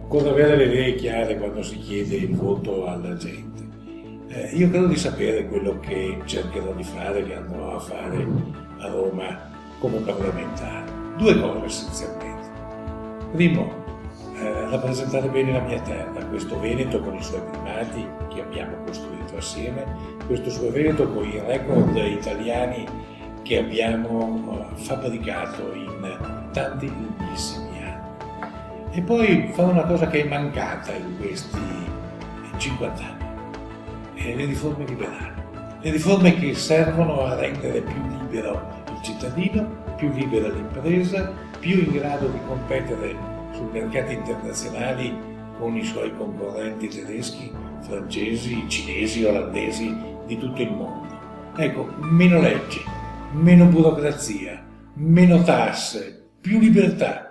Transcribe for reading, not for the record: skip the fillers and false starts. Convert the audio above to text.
occorre avere le idee chiare quando si chiede il voto alla gente. Io credo di sapere quello che cercherò di fare, che andrò a fare a Roma come parlamentare. Due cose essenzialmente. Primo, rappresentare bene la mia terra, questo Veneto con i suoi primati che abbiamo costruito assieme, questo suo Veneto con i record italiani che abbiamo fabbricato in tanti lunghissimi anni. E poi fare una cosa che è mancata in questi 50 anni, le riforme liberali, le riforme che servono a rendere più libero il cittadino, più libera l'impresa, più in grado di competere sui mercati internazionali con i suoi concorrenti tedeschi, francesi, cinesi, olandesi di tutto il mondo. Ecco, meno leggi, meno burocrazia, meno tasse, più libertà.